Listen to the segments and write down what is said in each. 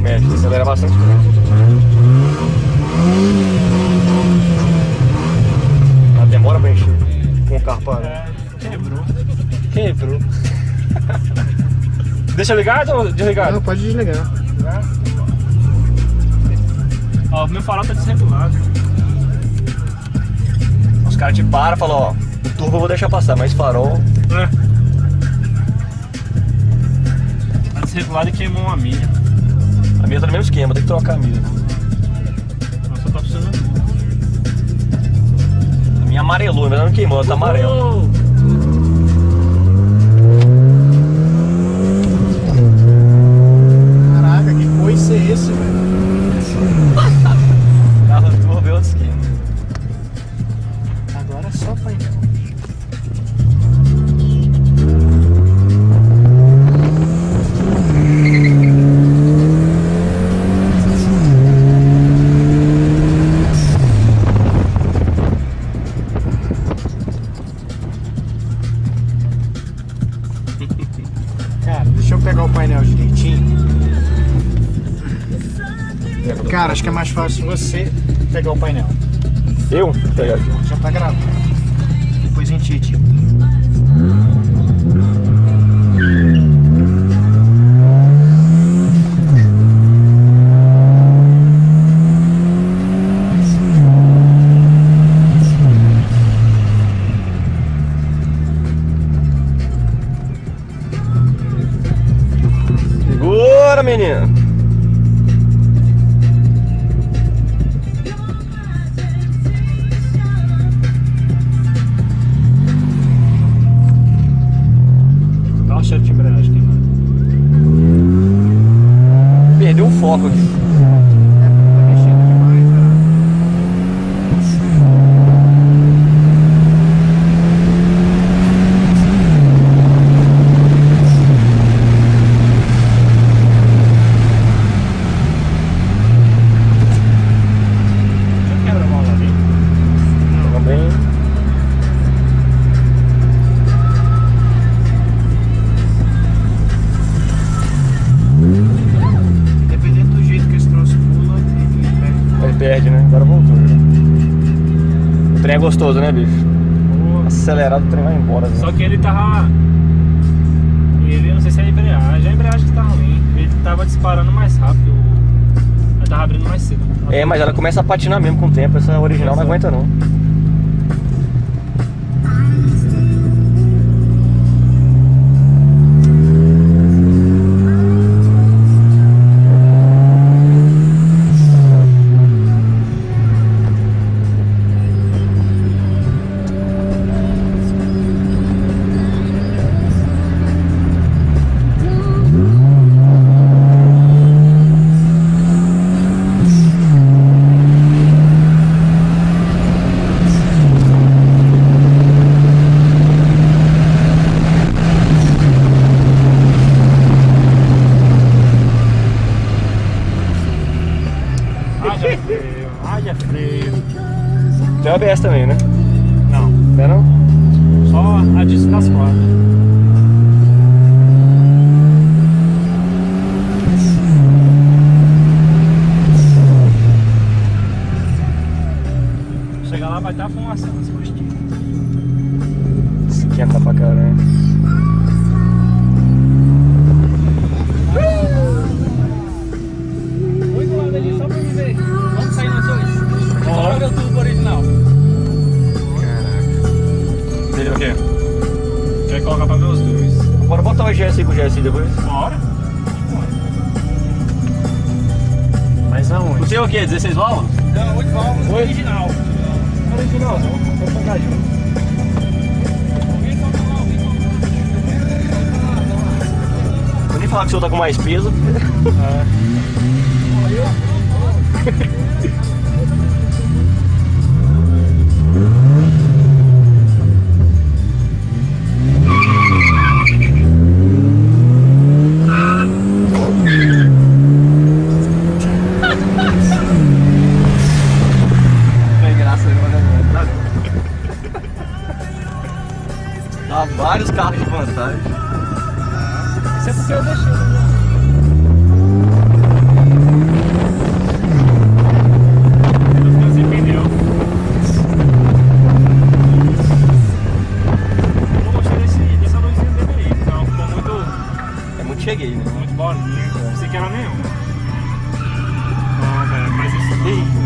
Mexe, acelera bastante. Ela demora pra encher com o carro parado. Quebrou. Deixa ligado ou desligado? Não, pode desligar. Ó, o meu farol tá desregulado. Os caras te param e falam, ó, o turbo eu vou deixar passar, mas farol... Tá desregulado e queimou uma milha. A minha tá no mesmo esquema, tem que trocar a milha. Nossa, tá funcionando. A minha amarelou, mas ela não queimou, ela tá amarela. Caraca, que coisa é esse, velho? Carro turbo é outro esquema. Agora é só painel. Cara, deixa eu pegar o painel direitinho. Cara, acho que é mais fácil você pegar o painel. Eu? Vou pegar aqui. Já tá gravando. Depois a gente edita. Segura, menino. Dá um cheiro de embreagem aqui, mano. Perdeu o foco aqui. Tá mexendo demais, cara. Já quebra a mola ali. Também. Dependendo do jeito que esse troço pula, ele perde. Ele perde, né? Agora voltou. O trem é gostoso, né, bicho? Acelerado, o trem vai embora. Né? Só que ele tava... Ele, não sei se é a embreagem que tá ruim. Ele tava disparando mais rápido. Ele tava abrindo mais cedo. É, mas ela começa a patinar mesmo com o tempo. Essa original não aguenta, não. Haja freio. Tem o ABS também, né? Não, Não é não? só a disco das quatro. Chegar lá vai estar fumaça nesse postinho. Esquenta pra caramba. Oi, do lado ali, só pra me ver. Vamos sair nós dois? Bora ver o tubo original. Entendeu o quê? Quer colocar pra ver os dois? Bora botar o GSI com o GSI depois. Bora. Mas aonde? O seu é o quê? 16 válvulas? Não, 8 válvulas original. Original, não. Vou pegar junto. Vou nem falar que o seu tá com mais peso. Tem graça aí, né? Dá vários carros de vantagem. Isso é porque eu deixei.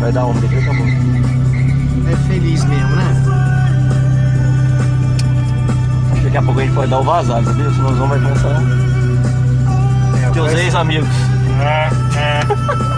Vai dar ombro aqui, acabou. É feliz mesmo, né? Acho que daqui a pouco a gente pode dar o vazado, sabia? Senão os homens vão pensar. Teus ex-amigos. É.